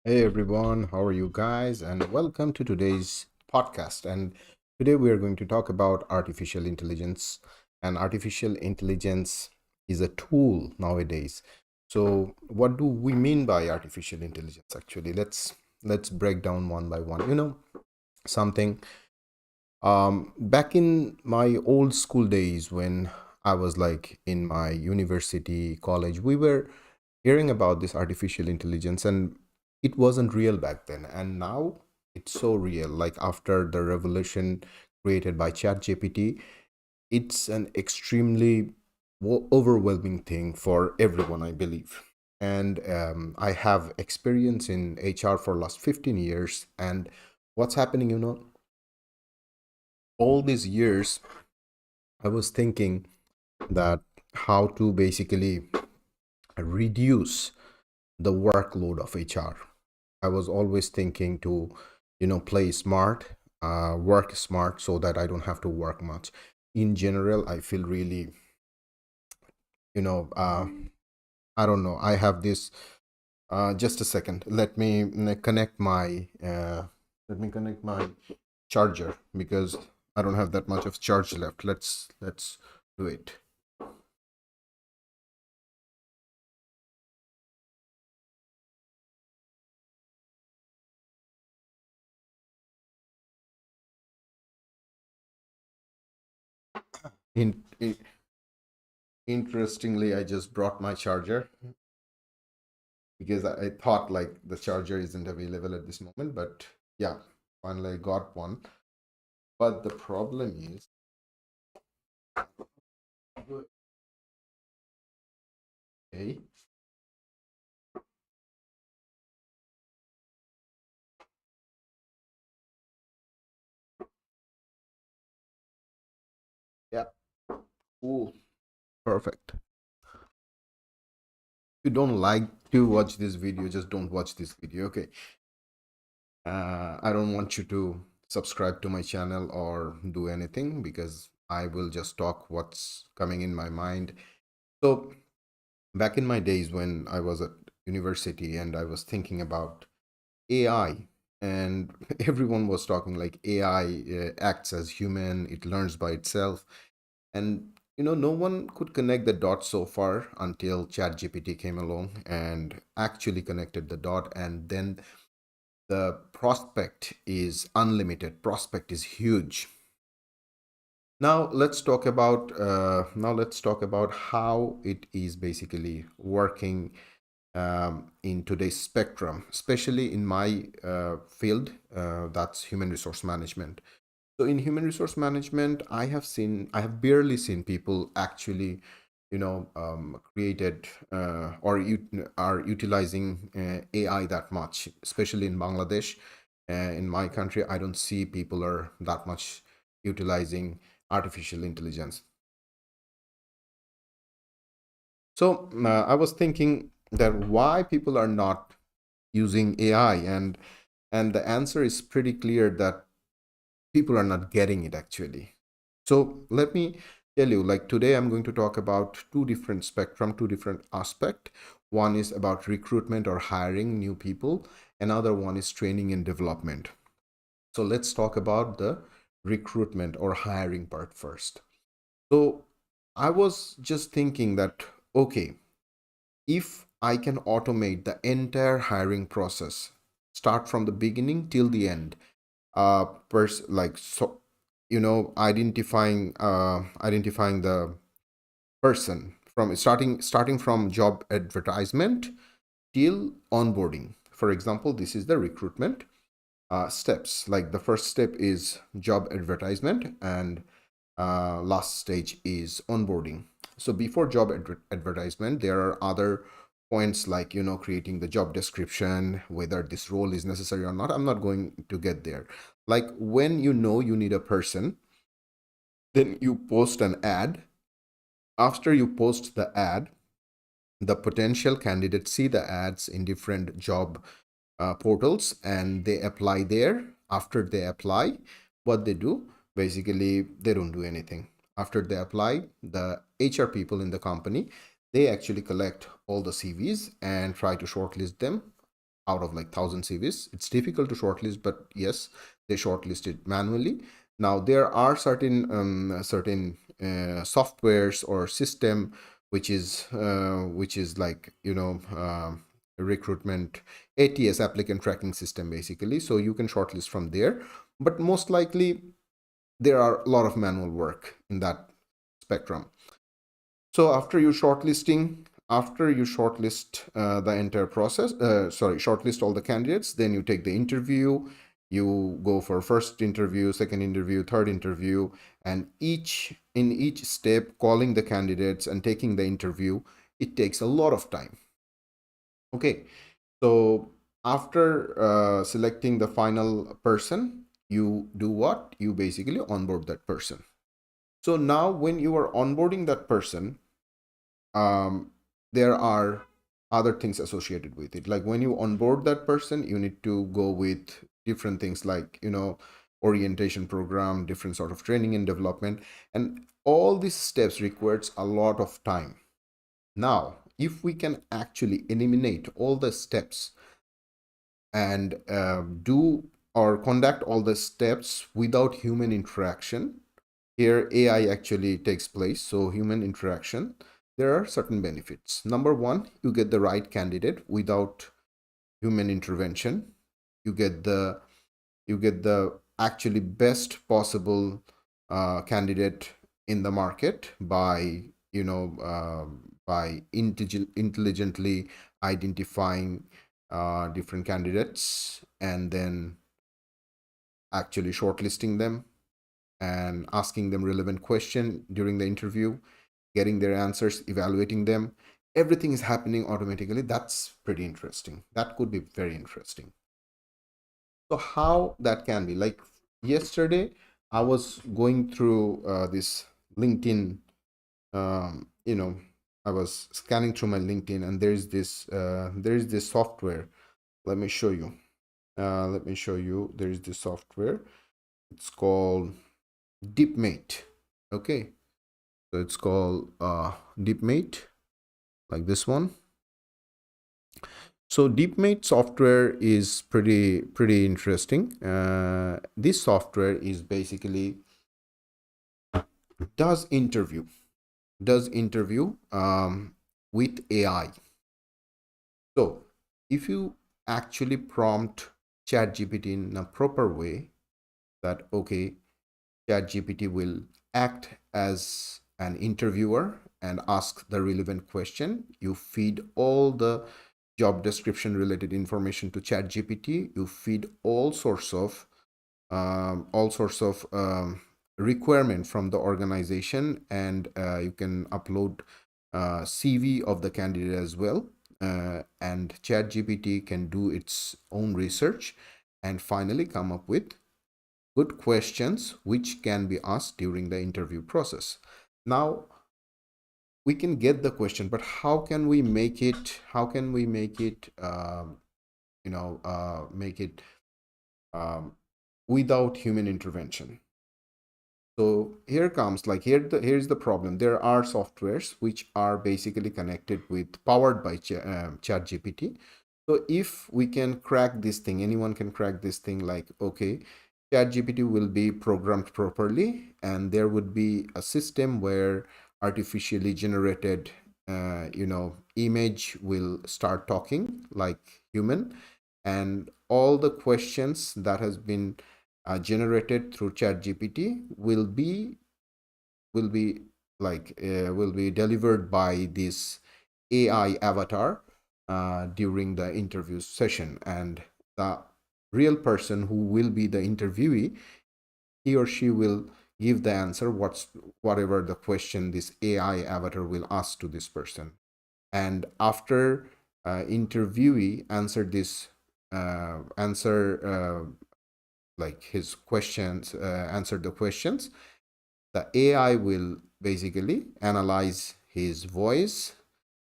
Hey everyone, how are you guys? And welcome to today's podcast. And today we are going to talk about artificial intelligence. And artificial intelligence is a tool nowadays. So, what do we mean by artificial intelligence actually? Let's break down one by one. Something back in my old school days when I was like in my university, college, we were hearing about this artificial intelligence and it wasn't real back then. And now it's so real. Like after the revolution created by ChatGPT, it's an extremely overwhelming thing for everyone, I believe. And I have experience in HR for last 15 years. And what's happening, all these years I was thinking that how to basically reduce the workload of HR. I was always thinking to, play smart, work smart so that I don't have to work much. In general, I feel really, you know, uh, I don't know. I have this. Just a second. Let me connect my charger because I don't have that much of charge left. Let's do it. In, in Interestingly, I just brought my charger because I thought like the charger isn't available at this moment, but yeah, finally I got one. But the problem is, okay, yeah, cool, perfect. If you don't like to watch this video, just don't watch this video, okay? I don't want you to subscribe to my channel or do anything because I will just talk what's coming in my mind. So back in my days when I was at university and I was thinking about AI, and everyone was talking like AI acts as human, it learns by itself. And no one could connect the dots so far until ChatGPT came along and actually connected the dot. And then the prospect is unlimited, prospect is huge. Now let's talk about how it is basically working in today's spectrum, especially in my field, that's human resource management. So in human resource management, I have barely seen people actually, created are utilizing AI that much, especially in Bangladesh. In my country, I don't see people are that much utilizing artificial intelligence. So I was thinking that why people are not using AI, and the answer is pretty clear that people are not getting it actually. So let me tell you, like today I'm going to talk about two different spectrum, two different aspect. One is about recruitment or hiring new people. Another one is training and development. So let's talk about the recruitment or hiring part first. So I was just thinking that, okay, if I can automate the entire hiring process, start from the beginning till the end, like so, identifying the person from starting from job advertisement till onboarding. For example, this is the recruitment steps. Like the first step is job advertisement, and last stage is onboarding. So before job advertisement, there are other points like creating the job description, whether this role is necessary or not. I'm not going to get there. Like when you need a person, then you post an ad. After you post the ad, the potential candidates see the ads in different job portals and they apply there. After they apply, what they do, basically they don't do anything. After they apply, the HR people in the company, they actually collect all the CVs and try to shortlist them. out of like 1,000 CVs. It's difficult to shortlist, but yes, they shortlist it manually. Now there are certain softwares or system which is like recruitment ATS, applicant tracking system, basically. So you can shortlist from there, but most likely there are a lot of manual work in that spectrum. So after you shortlist the entire process, shortlist all the candidates, then you take the interview. You go for first interview, second interview, third interview, and in each step, calling the candidates and taking the interview, it takes a lot of time. Okay, so after selecting the final person, you do what? You basically onboard that person. So now when you are onboarding that person, um, there are other things associated with it. Like when you onboard that person, you need to go with different things like, orientation program, different sort of training and development. And all these steps requires a lot of time. Now, if we can actually eliminate all the steps and do or conduct all the steps without human interaction, here AI actually takes place. So human interaction, there are certain benefits. Number one, you get the right candidate without human intervention. You get the actually best possible candidate in the market by intelligently identifying different candidates and then actually shortlisting them and asking them relevant question during the interview, getting their answers, evaluating them. Everything is happening automatically. That's pretty interesting. That could be very interesting. So how that can be, like yesterday, I was going through this LinkedIn. Um, you know, I was scanning through my LinkedIn, and there's this software. Let me show you. There is this software. It's called DeepMate. Okay, so it's called DeepMate, like this one. So DeepMate software is pretty interesting. This software is basically does interview does interview with AI. So if you actually prompt ChatGPT in a proper way, that okay, ChatGPT will act as an interviewer and ask the relevant question. You feed all the job description related information to ChatGPT. You feed all sorts of requirement from the organization, and you can upload CV of the candidate as well. And ChatGPT can do its own research and finally come up with good questions which can be asked during the interview process. Now we can get the question, but how can we make it? How can we make it? Make it um, without human intervention. So here comes like here's the problem. There are softwares which are basically connected with powered by ChatGPT. So if we can crack this thing, anyone can crack this thing. Like okay, ChatGPT will be programmed properly, and there would be a system where artificially generated, image will start talking like human, and all the questions that has been generated through ChatGPT will be delivered by this AI avatar during the interview session, and the real person who will be the interviewee, he or she will give the answer whatever the question this AI avatar will ask to this person. And after interviewee answer like his questions, answered the questions, the AI will basically analyze his voice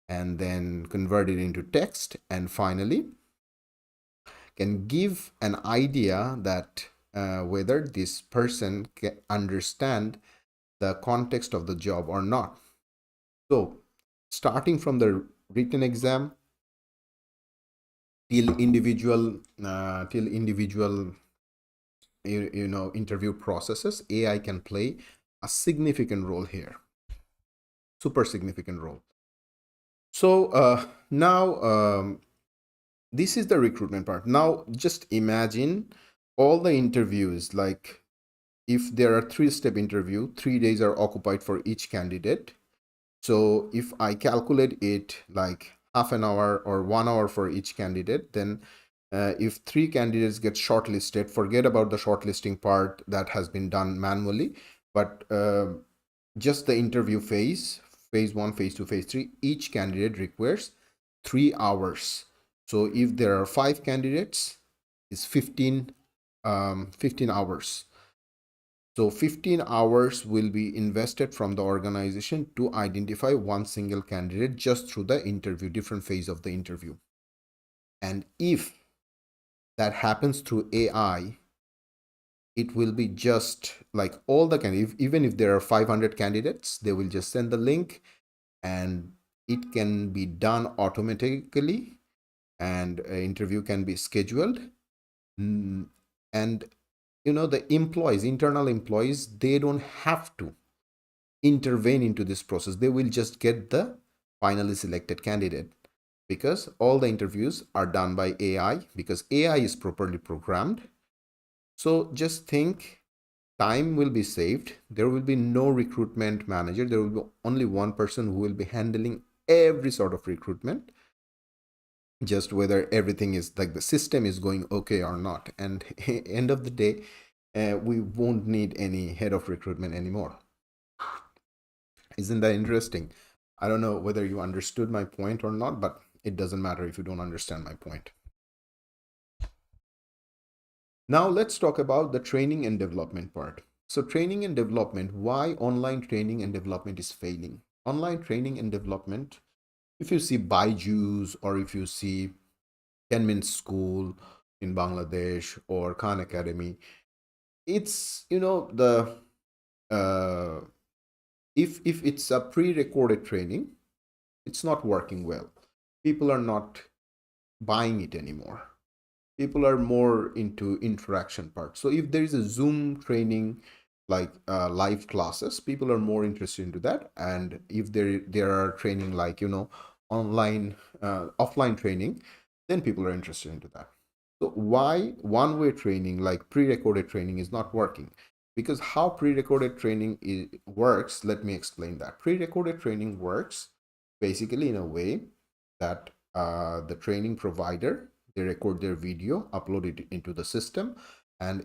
and then convert it into text, and finally can give an idea that whether this person can understand the context of the job or not. So starting from the written exam, till individual interview processes. AI can play a significant role here, super significant role. So now this is the recruitment part. Now just imagine all the interviews, like if there are three-step interview, 3 days are occupied for each candidate. So if I calculate it like half an hour or 1 hour for each candidate, then if three candidates get shortlisted, forget about the shortlisting part that has been done manually, but just the interview phase one, phase two, phase three, each candidate requires 3 hours. So if there are five candidates, it's 15 hours. So 15 hours will be invested from the organization to identify one single candidate just through the interview, different phase of the interview. And if that happens through AI, it will be just like all the candidates. Even if there are 500 candidates, they will just send the link and it can be done automatically, and an interview can be scheduled. And the internal employees, they don't have to intervene into this process. They will just get the finally selected candidate, because all the interviews are done by AI, because AI is properly programmed. So just think, time will be saved. There will be no recruitment manager. There will be only one person who will be handling every sort of recruitment, just whether everything is like the system is going okay or not. And end of the day, we won't need any head of recruitment anymore. Isn't that interesting? I don't know whether you understood my point or not, but it doesn't matter if you don't understand my point. Now let's talk about the training and development part. So training and development, why online training and development is failing. Online training and development, if you see Byju's or if you see 10 Minute School in Bangladesh or Khan Academy, it's, the if it's a pre-recorded training, it's not working well. People are not buying it anymore. People are more into interaction part. So if there is a Zoom training, like live classes, people are more interested into that. And if there are training like online offline training, then people are interested into that. So why one-way training like pre-recorded training is not working? Because how pre-recorded training works, let me explain that. Pre-recorded training works basically in a way that the training provider, they record their video, upload it into the system, and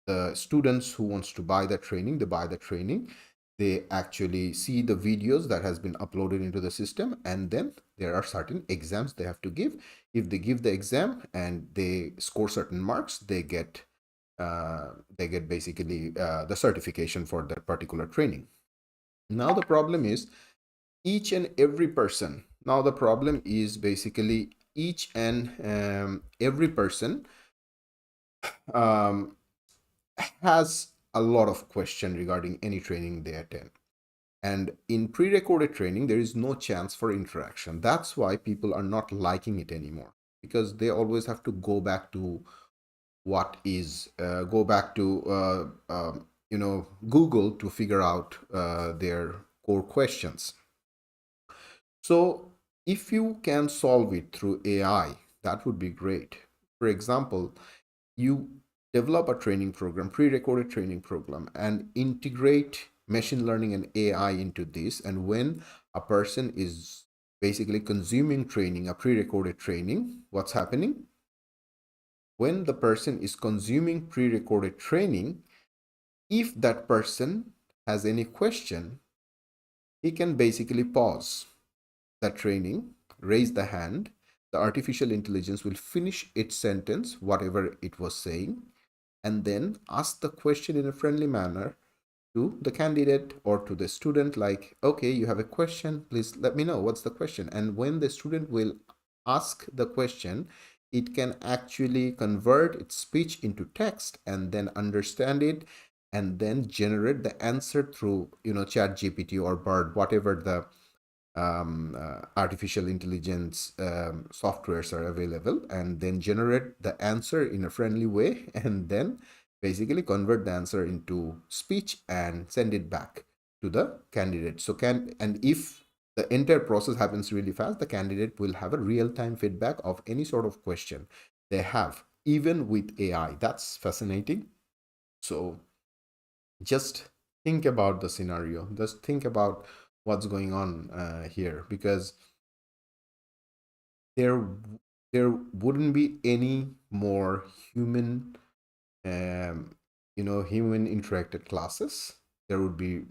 the students who wants to buy the training, they buy the training. They actually see the videos that has been uploaded into the system, and then there are certain exams they have to give. If they give the exam and they score certain marks, they get basically the certification for that particular training. Now the problem is each and every person. Now the problem is basically each and every person um, has a lot of question regarding any training they attend. And in pre-recorded training, there is no chance for interaction. That's why people are not liking it anymore, because they always have to go back to Google to figure out their core questions. So if you can solve it through AI, that would be great. For example, you develop a training program, pre-recorded training program, and integrate machine learning and AI into this. And when a person is basically consuming training, a pre-recorded training, what's happening? When the person is consuming pre-recorded training, if that person has any question, he can basically pause that training, raise the hand. The artificial intelligence will finish its sentence, whatever it was saying, and then ask the question in a friendly manner to the candidate or to the student, like, okay, you have a question, please let me know what's the question. And when the student will ask the question, it can actually convert its speech into text and then understand it, and then generate the answer through chat GPT or Bard, whatever the artificial intelligence softwares are available, and then generate the answer in a friendly way, and then basically convert the answer into speech and send it back to the candidate. So and if the entire process happens really fast, the candidate will have a real-time feedback of any sort of question they have, even with AI. That's fascinating. So just think about the scenario. Just think about what's going on here, because there there wouldn't be any more human, um, human interacted classes. There would be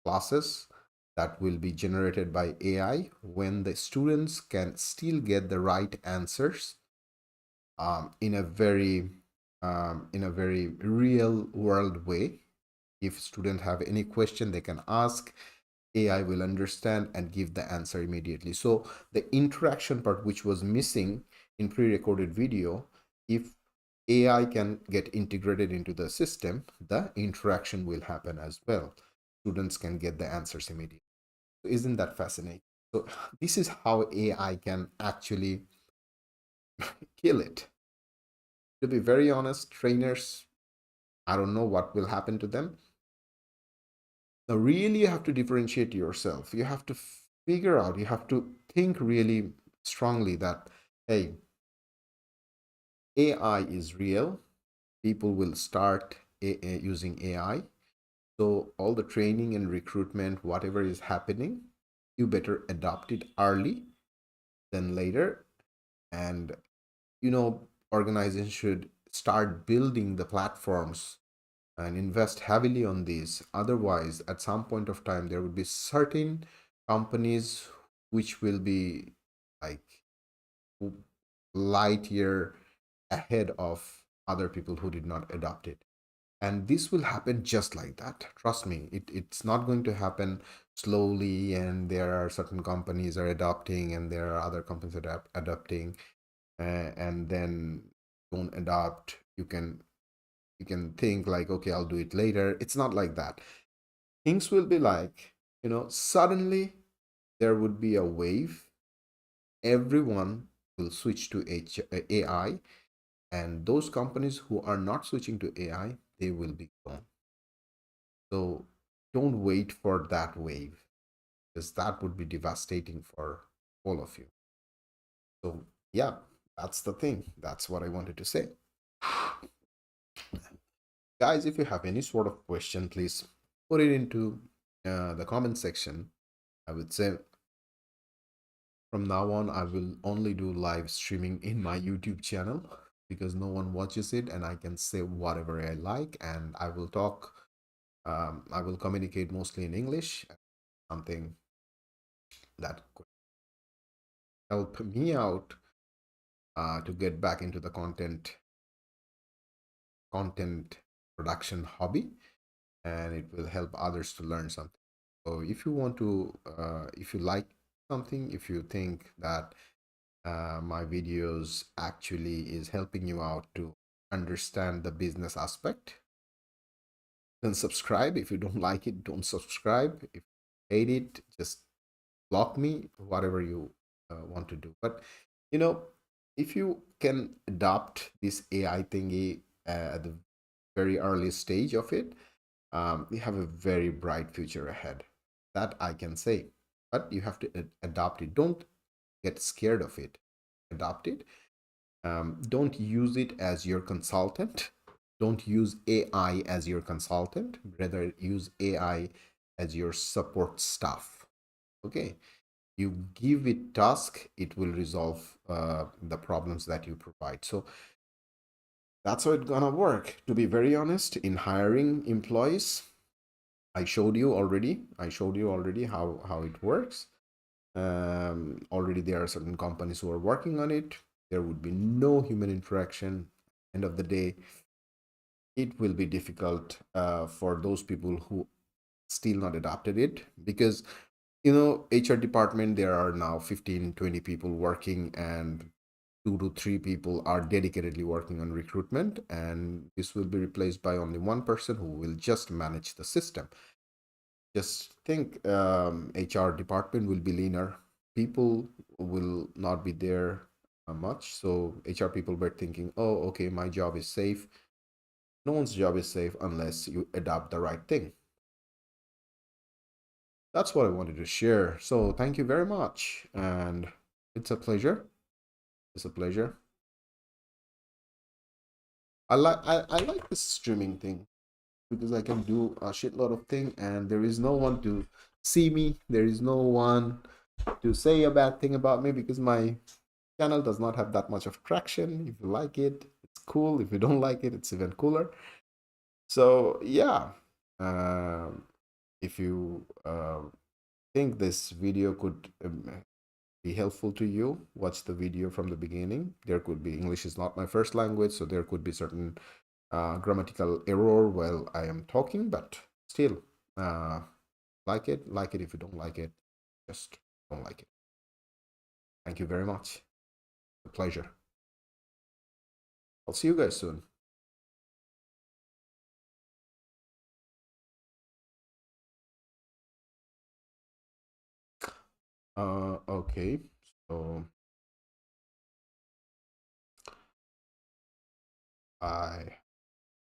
classes that will be generated by AI when the students can still get the right answers in a very real world way. If students have any question, they can ask. AI will understand and give the answer immediately. So the interaction part, which was missing in pre-recorded video, if AI can get integrated into the system, the interaction will happen as well. Students can get the answers immediately. So isn't that fascinating? So this is how AI can actually kill it. To be very honest, trainers, I don't know what will happen to them. Now, really, you have to differentiate yourself. You have to figure out, you have to think really strongly that, hey, AI is real. People will start using AI. So, all the training and recruitment, whatever is happening, you better adopt it early than later. And, organizations should start building the platforms and invest heavily on these. Otherwise, at some point of time, there will be certain companies which will be like light year ahead of other people who did not adopt it. And this will happen just like that. Trust me, it's not going to happen slowly, and there are certain companies are adopting and there are other companies adopting, and then don't adopt. You can think like, okay, I'll do it later. It's not like that. Things will be like, suddenly there would be a wave. Everyone will switch to AI, and those companies who are not switching to AI, they will be gone. So don't wait for that wave, because that would be devastating for all of you. So yeah, that's the thing. That's what I wanted to say. Guys, if you have any sort of question, please put it into the comment section. I would say from now on, I will only do live streaming in my YouTube channel, because no one watches it and I can say whatever I like, and I will talk, I will communicate mostly in English, something that could help me out to get back into the content production hobby, and it will help others to learn something. So if you want to, if you like something, if you think that my videos actually is helping you out to understand the business aspect, then subscribe. If you don't like it, don't subscribe. If you hate it, just block me, whatever you want to do. But you know if you can adopt this AI thingy at the very early stage of it, you have a very bright future ahead. That I can say. But you have to adopt it. Don't get scared of it. Adopt it. Don't use it as your consultant. Don't use AI as your consultant. Rather, use AI as your support staff. Okay. You give it task, it will resolve the problems that you provide. So that's how it's gonna work. To be very honest, in hiring employees, I showed you already how it works. Already there are certain companies who are working on it. There would be no human interaction. End of the day, it will be difficult for those people who still not adopted it, because HR department, there are now 15-20 people working, and 2 to 3 people are dedicatedly working on recruitment, and this will be replaced by only one person who will just manage the system. Just think, HR department will be leaner. People will not be there much. So HR people were thinking, oh, okay, my job is safe. No one's job is safe unless you adopt the right thing. That's what I wanted to share. So thank you very much. And it's a pleasure. It's a pleasure. I like this streaming thing because I can do a shitload of thing and there is no one to see me. There is no one to say a bad thing about me because my channel does not have that much of traction. If you like it, it's cool. If you don't like it, it's even cooler. So yeah, um, if you think this video could be helpful to you, watch the video from the beginning. There could be, English is not my first language, so there could be certain grammatical error while I am talking, but still, uh, like it. If you don't like it, just don't like it. Thank you very much. A pleasure. I'll see you guys soon. Okay, so I